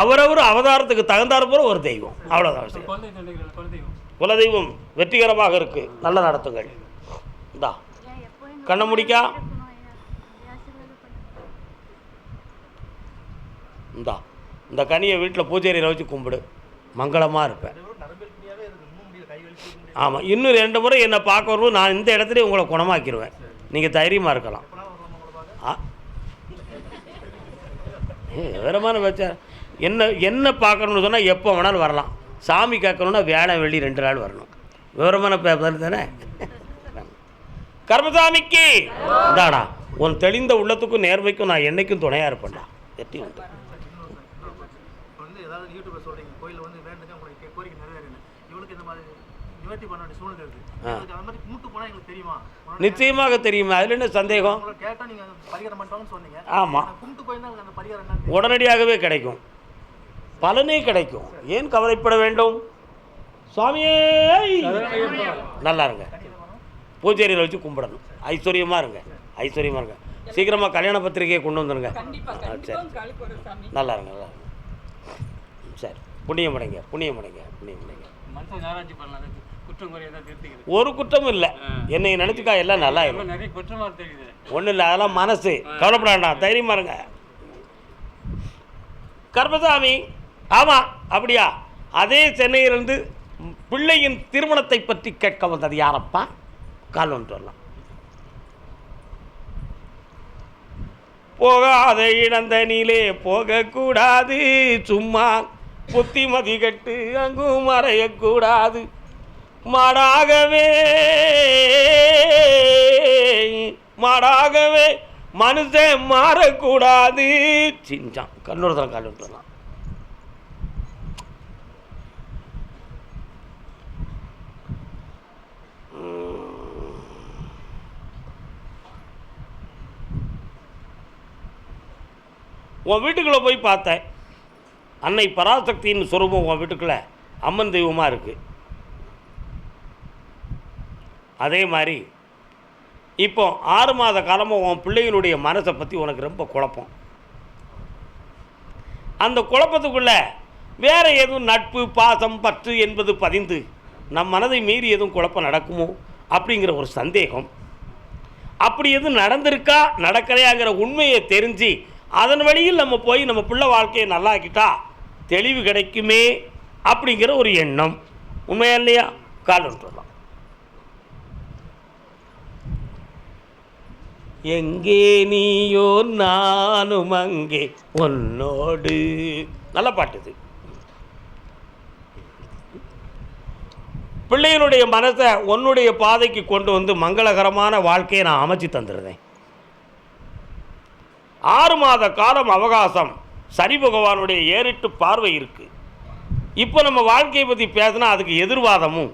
அவரவர் அவதாரத்துக்கு தகுந்தாறு போல ஒரு தெய்வம், அவ்வளோதான் விஷயம். குலதெய்வம் வெற்றிகரமாக இருக்குது, நல்ல நடத்துங்கள். இந்தா கண்ணை முடிக்கா. இந்தா இந்த கனியை வீட்டில் பூஜையை வச்சு கும்பிடு, மங்களமாக இருப்பேன். ஆமாம், இன்னும் 2 முறை என்னை பார்க்க வரும்போது நான் இந்த இடத்துல உங்களை குணமாக்கிடுவேன். நீங்கள் தைரியமாக இருக்கலாம். விவரமான வச்சா என்ன பார்க்கணுன்னு சொன்னால் எப்போ வேணாலும் வரலாம். சாமி கேட்கணுன்னா வேலை வெள்ளி 2 நாள் வரணும். விவரமான பேப்பர் தானே. கர்மசாமிக்கு இந்தாடா உன் தெளிந்த உள்ளத்துக்கும் நேர்மைக்கும் நான் என்னைக்கும் துணையாக இருப்பேன்டா. எட்டி உண்டு நிச்சயமாக தெரியுமா, அதில் என்ன சந்தேகம்? ஆமாம், உடனடியாகவே கிடைக்கும், பலனே கிடைக்கும். ஏன் கவலைப்பட வேண்டும்? சுவாமியே நல்லா இருங்க, பூஜையில் வச்சு கும்பிடணும். ஐஸ்வர்யமாக இருங்க, ஐஸ்வர்யமாக இருங்க. சீக்கிரமாக கல்யாண பத்திரிகையை கொண்டு வந்துடுங்க. சரி, நல்லா இருங்க, நல்லா இருங்க. சரி, புண்ணியம் அடைங்க, புண்ணியம் அடைங்க, புண்ணியம் அடைங்க. ஒரு குற்றமும் இல்லை, என்னை நினச்சிக்கா எல்லாம் நல்லா இருக்கும். ஒன்றும் இல்லை, அதெல்லாம் மனசு. கவலைப்படாண்டா, தைரியமாக இருங்க. கர்மசாமி, ஆமாம் அப்படியா? அதே சென்னையிலிருந்து பிள்ளையின் திருமணத்தை பற்றி கேட்க வந்தது யாரப்பா? கால் வந்துட்டு வரலாம். போகாத இழந்த நீலே போகக்கூடாது, சும்மா புத்திமதி கட்டு அங்கும் மறையக்கூடாது. மாடாகவே மாடாகவே மனுஷன் மாறக்கூடாது. சிஞ்சான் கண்ணூரத்தில் கால் விட்டுலாம். உன் வீட்டுக்குள்ளே போய் பார்த்தேன், அன்னை பராசக்தியின் சொரூபம் உன் வீட்டுக்குள்ளே அம்மன் தெய்வமாக இருக்குது. அதே மாதிரி இப்போ 6 மாத காலமாக உன் பிள்ளைகளுடைய மனசை பற்றி உனக்கு ரொம்ப குழப்பம். அந்த குழப்பத்துக்குள்ளே வேறு எதுவும் நட்பு பாசம் பற்று என்பது பதிந்து நம் மனதை மீறி எதுவும் குழப்பம் நடக்குமோ அப்படிங்கிற ஒரு சந்தேகம். அப்படி எதுவும் நடந்திருக்கா நடக்கலையாங்கிற உண்மையை தெரிஞ்சு அதன் வழியில் நம்ம போய் நம்ம பிள்ளை வாழ்க்கையை நல்லாக்கிட்டா தெளிவு கிடைக்குமே அப்படிங்கிற ஒரு எண்ணம். உண்மையா இல்லையா? கால் ஒன்றுலாம். எங்கே நீயோ நானும் அங்கே உன்னோடு. நல்ல பாட்டுது. பிள்ளைகளுடைய மனசை உன்னுடைய பாதைக்கு கொண்டு வந்து மங்களகரமான வாழ்க்கையை நான் அமைச்சு தந்துடுறேன். 6 மாத காலம் அவகாசம் சனி பகவானுடைய ஏறிட்டு பார்வை இருக்குது. இப்போ நம்ம வாழ்க்கையை பற்றி பேசினா அதுக்கு எதிர்வாதமும்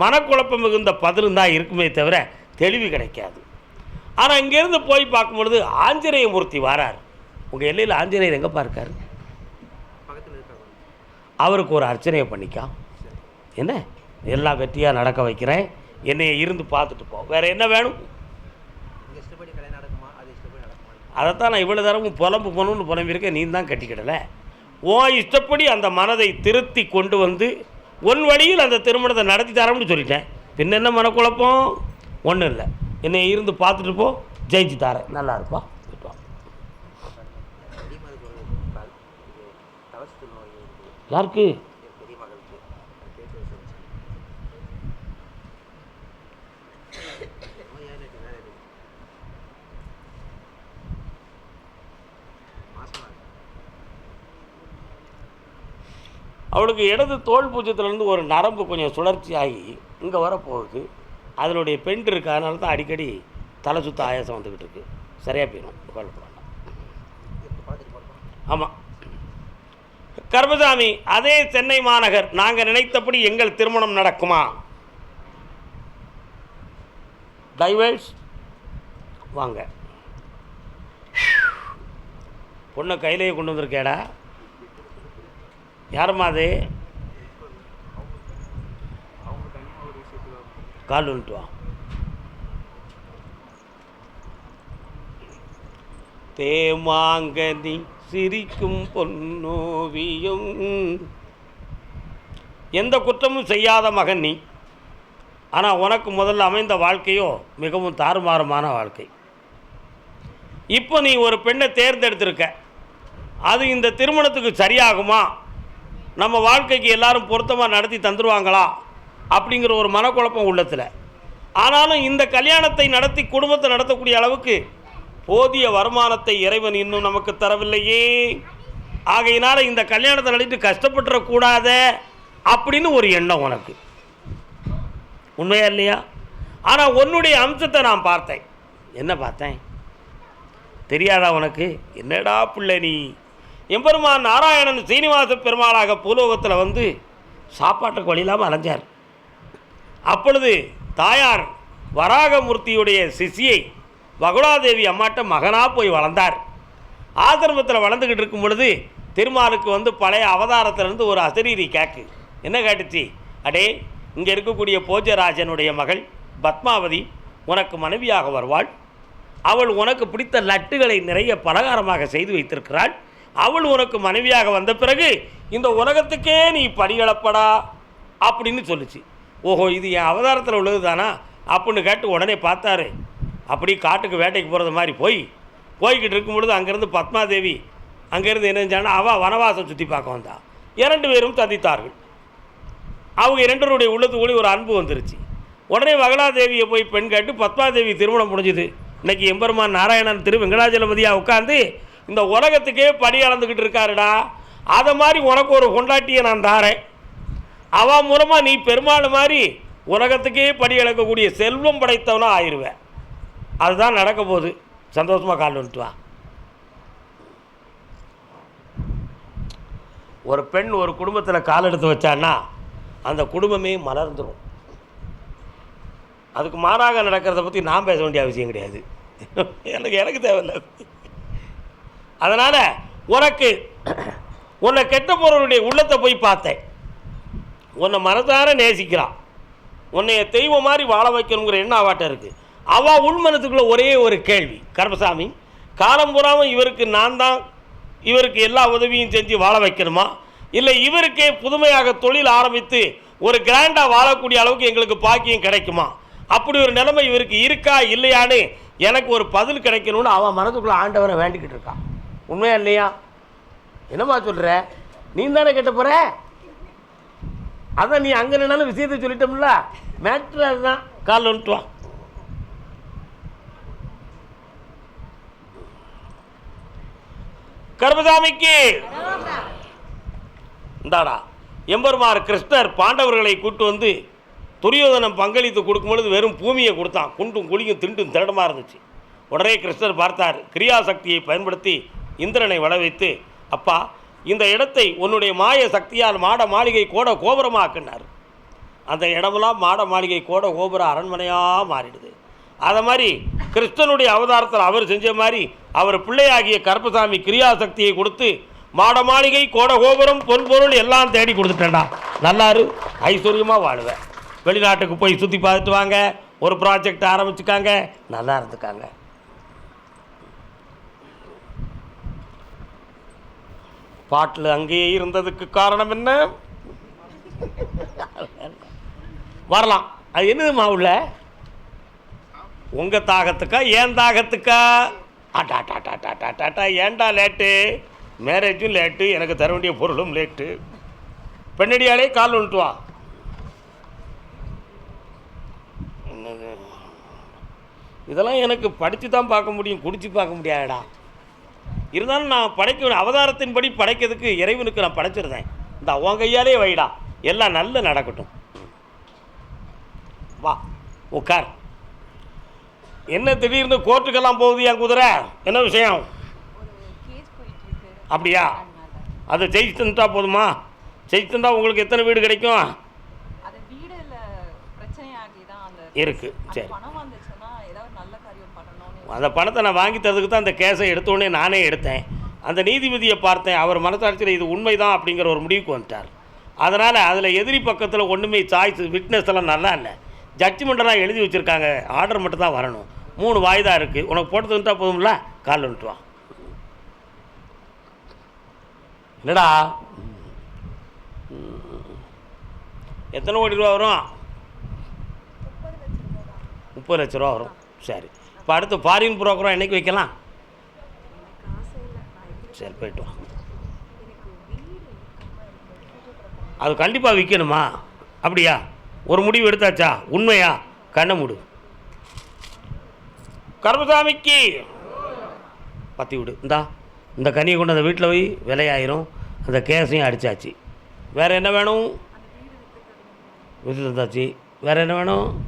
மனக்குழப்பம் மிகுந்த பதிலும் தான் இருக்குமே தவிர தெளிவு கிடைக்காது. ஆனால் இங்கேருந்து போய் பார்க்கும்பொழுது ஆஞ்சநேய மூர்த்தி வரார். உங்கள் எல்லையில் ஆஞ்சநேயர் எங்கேப்பா இருக்கார்? அவருக்கு ஒரு அர்ச்சனையை பண்ணிக்கா. என்ன எல்லாம் வெற்றியாக நடக்க வைக்கிறேன், என்னையை இருந்து பார்த்துட்டு போ. வேறு என்ன வேணும்? அதைத்தான் நான் இவ்வளோ தரமும் புலம்புணுன்னு புலம்பியிருக்கேன். நீ தான் கட்டிக்கிடலை. உன் இஷ்டப்படி அந்த மனதை திருத்தி கொண்டு வந்து உன் வழியில் அந்த திருமணத்தை நடத்தி தரோம்னு சொல்லிட்டேன். பின்ன என்ன மனக்குழப்பம்? ஒன்றும் இல்லை. என்னை இருந்து பார்த்துட்டு போ, ஜெயிச்சு தாரேன். நல்லா இருப்பா. யாருக்கு? அவளுக்கு இடது தோல் பூஜ்ஜத்திலேருந்து ஒரு நரம்பு கொஞ்சம் சுழற்சி ஆகி இங்கே வரப்போகுது. அதனுடைய பெண்ட் இருக்குது, அதனால தான் அடிக்கடி தலை சுத்த ஆயாசம் வந்துக்கிட்டு இருக்குது. சரியாக போயிடும், கவலைப்படாம. ஆமாம் கர்மசாமி, அதே சென்னை மாநகர் நாங்கள் நினைத்தபடி எங்கள் திருமணம் நடக்குமா? டைவர்ஸ் வாங்க. பொண்ணை கையிலேயே கொண்டு வந்திருக்கேடா. யாரும்மா அது? கால் வந்துட்டு வா. தேமாங்கனி சிரிக்கும் பொன்னோவியம். எந்த குற்றமும் செய்யாத மகன் நீ. ஆனால் உனக்கு முதல்ல அமைந்த வாழ்க்கையோ மிகவும் தாறுமாறுமான வாழ்க்கை. இப்போ நீ ஒரு பெண்ணை தேர்ந்தெடுத்திருக்க, அது இந்த திருமணத்துக்கு சரியாகுமா, நம்ம வாழ்க்கைக்கு எல்லாரும் பொருத்தமாக நடத்தி தந்துடுவாங்களா அப்படிங்கிற ஒரு மனக்குழப்பம் உள்ளத்தில். ஆனாலும் இந்த கல்யாணத்தை நடத்தி குடும்பத்தை நடத்தக்கூடிய அளவுக்கு போதிய வருமானத்தை இறைவன் இன்னும் நமக்கு தரவில்லையே. ஆகையினால இந்த கல்யாணத்தை நடத்திட்டு கஷ்டப்பட்டுறக்கூடாத அப்படின்னு ஒரு எண்ணம் உனக்கு, உண்மையா இல்லையா? ஆனால் உன்னுடைய அம்சத்தை நான் பார்த்தேன். என்ன பார்த்தேன் தெரியாதா உனக்கு? என்னடா பிள்ளை நீ, எம்பெருமான் நாராயணன் சீனிவாச பெருமாளாக பூலோகத்தில் வந்து சாப்பாட்டுக்கு வழி இல்லாமல் அலைஞ்சார். அப்பொழுது தாயார் வராகமூர்த்தியுடைய சிசியை வகுடாதேவி அம்மாட்ட மகனாக போய் வளர்ந்தார். ஆசிரமத்தில் வளர்ந்துக்கிட்டு இருக்கும் பொழுது திருமாலுக்கு வந்து பழைய அவதாரத்திலேருந்து ஒரு அசரீரி கேக்கு. என்ன கேட்டுச்சு? அடே, இங்கே இருக்கக்கூடிய போஜராஜனுடைய மகள் பத்மாவதி உனக்கு மனைவியாக வருவாள். அவள் உனக்கு பிடித்த லட்டுகளை நிறைய பலகாரமாக செய்து வைத்திருக்கிறாள். அவள் உனக்கு மனைவியாக வந்த பிறகு இந்த உலகத்துக்கே நீ படிகளப்படா அப்படின்னு சொல்லிச்சு. ஓஹோ, இது என் அவதாரத்தில் உள்ளது தானா அப்படின்னு கேட்டு உடனே பார்த்தாரு. அப்படி காட்டுக்கு வேட்டைக்கு போகிறது மாதிரி போய்கிட்டு இருக்கும் பொழுது அங்கேருந்து பத்மாதேவி அங்கேருந்து என்ன செஞ்சாங்கன்னா அவள் வனவாசம் சுற்றி பார்க்க வந்தா. 2 பேரும் சந்தித்தார்கள். அவங்க 2 பேருடைய உள்ளத்துக்குள்ளே ஒரு அன்பு வந்துருச்சு. உடனே வகலாதேவியை போய் பெண் கேட்டு பத்மாதேவி திருமணம் முடிஞ்சுது. இன்றைக்கி எம்பெருமான் நாராயணன் திரு வெங்கடாஜலபதியாக உட்காந்து இந்த உலகத்துக்கே படி அளந்துக்கிட்டு இருக்காருடா. அதை மாதிரி உனக்கு ஒரு கொண்டாட்டியை நான் தாரேன். அவன் மூலமாக நீ பெருமாள் மாதிரி உலகத்துக்கே படி அளக்கக்கூடிய செல்வம் படைத்தவனாக ஆயிடுவேன். அதுதான் நடக்க போகுது. சந்தோஷமாக கால் வந்துட்டு வா. ஒரு பெண் ஒரு குடும்பத்தில் கால் எடுத்து வச்சான்னா அந்த குடும்பமே மலர்ந்துடும். அதுக்கு மாறாக நடக்கிறத பற்றி நான் பேச வேண்டிய அவசியம் கிடையாது. எனக்கு தேவையில்லை. அதனால் உன்னை கெட்ட போகிறவனுடைய உள்ளத்தை போய் பார்த்தேன். உன்னை மனதார நேசிக்கிறான். உன்னைய தெய்வம் மாதிரி வாழ வைக்கணுங்கிற எண்ணம் அவாட்ட இருக்குது. அவள் உள்மனத்துக்குள்ளே ஒரே ஒரு கேள்வி, கருப்பசாமி, காலம் பூராமல் இவருக்கு நான் தான் இவருக்கு எல்லா உதவியும் செஞ்சு வாழ வைக்கணுமா, இல்லை இவருக்கே புதுமையாக தொழில் ஆரம்பித்து ஒரு கிராண்டாக வாழக்கூடிய அளவுக்கு எங்களுக்கு பாக்கியம் கிடைக்குமா, அப்படி ஒரு நிலைமை இவருக்கு இருக்கா இல்லையான்னு எனக்கு ஒரு பதில் கிடைக்கணும்னு அவன் மனதுக்குள்ளே ஆண்டவரை வேண்டிக்கிட்டு இருக்கான். உண்மையா இல்லையா? என்னம்மா சொல்கிற? நீ தானே கேட்ட போகிற? அதான் நீ அங்கே நின்னாலும் விஷயத்தை சொல்லிட்டோம்ல. மேட்ரு அதுதான். காலில் வந்துட்டு வா. கருப்பசாமிக்கு இந்தாடா, எம்பெருமார் கிருஷ்ணர் பாண்டவர்களை கூட்டு வந்து துரியோதனம் பங்களித்து கொடுக்கும்பொழுது வெறும் பூமியை கொடுத்தான். குண்டும் குழியும் திண்டும் திரடமாக இருந்துச்சு. உடனே கிருஷ்ணர் பார்த்தார். கிரியாசக்தியை பயன்படுத்தி இந்திரனை வள வைத்து, அப்பா இந்த இடத்தை உன்னுடைய மாய சக்தியால் மாட மாளிகை கோட கோபுரமாக்குனார். அந்த இடமெல்லாம் மாட மாளிகை கோட கோபுர அரண்மனையாக மாறிடுது. அதை மாதிரி கிருஷ்ணனுடைய அவதாரத்தில் அவர் செஞ்ச மாதிரி அவர் பிள்ளையாகிய கருப்பசாமி கிரியாசக்தியை கொடுத்து மாட மாளிகை கோட கோபுரம் பொன்பொருள் எல்லாம் தேடி கொடுத்துட்டேன்டா. நல்லாரு ஐஸ்வர்யமாக வாழுவேன். வெளிநாட்டுக்கு போய் சுற்றி பார்த்துட்டு வாங்க, ஒரு ப்ராஜெக்ட் ஆரம்பிச்சுக்காங்க, நல்லா இருந்துக்காங்க. பாட்டில் அங்கேயே இருந்ததுக்கு காரணம் என்ன? வரலாம். அது என்னதுமா உள்ள? உங்கள் தாகத்துக்கா ஏன் தாகத்துக்கா? ஆட்டாட்டாட்டாட்டாட்டாட்டா ஏன்டா லேட்டு? மேரேஜும் லேட்டு, எனக்கு தர வேண்டிய பொருளும் லேட்டு. பெண்ணடியாலே கால் வந்துட்டு வா. என்னது இதெல்லாம் எனக்கு படித்து தான் பார்க்க முடியும், குடிச்சு பார்க்க முடியாதுடா. இருந்தாலும் நான் படைக்க அவதாரத்தின்படி படைக்கிறதுக்கு இறைவனுக்கு நான் படைச்சிருந்தேன். இந்த உன் கையாலே வைடா, எல்லாம் நல்ல நடக்கட்டும். வா உட்கார். என்ன திடீர்னு கோர்ட்டுக்கெல்லாம் போகுது என் குதிரை? என்ன விஷயம்? அப்படியா? அதை ஜெயிச்சுட்டா போதுமா? ஜெயிச்சுட்டா உங்களுக்கு எத்தனை வீடு கிடைக்கும்? இருக்கு. சரி, அந்த பணத்தை நான் வாங்கி தரதுக்கு தான் அந்த கேஸை எடுத்தோடனே நானே எடுத்தேன். அந்த நீதிபதியை பார்த்தேன். அவர் மனசாட்சியில் இது உண்மைதான் அப்படிங்கிற ஒரு முடிவுக்கு வந்துட்டார். அதனால் அதில் எதிரி பக்கத்தில் ஒன்றுமே சாய்ஸ் விட்னஸ் எல்லாம் நல்லா இல்லை. ஜட்ஜ்மெண்ட்டெல்லாம் எழுதி வச்சுருக்காங்க. ஆர்டர் மட்டும் தான் வரணும். 3 வாய்தா இருக்குது. உனக்கு போட்டு தந்துட்டா போதும்ல? கால் வந்துட்டு வா. என்னடா எத்தனை கோடி ரூபா வரும்? 30 லட்ச ரூபா வரும். சரி, இப்போ அடுத்து ஃபாரின் புரோக்கரும் என்றைக்கு வைக்கலாம்? சரி, போய்ட்டு வா. அது கண்டிப்பாக விற்கணுமா? அப்படியா? ஒரு முடிவு எடுத்தாச்சா? உண்மையா? கண்ணை மூடு. கருப்பசாமிக்கு பற்றி விடு. இந்த கனியை கொண்டு அந்த வீட்டில் போய் விலையாயிரும். அந்த கேஸையும் அடித்தாச்சு. வேறு என்ன வேணும்? விற்று தந்தாச்சு. வேறு என்ன வேணும்?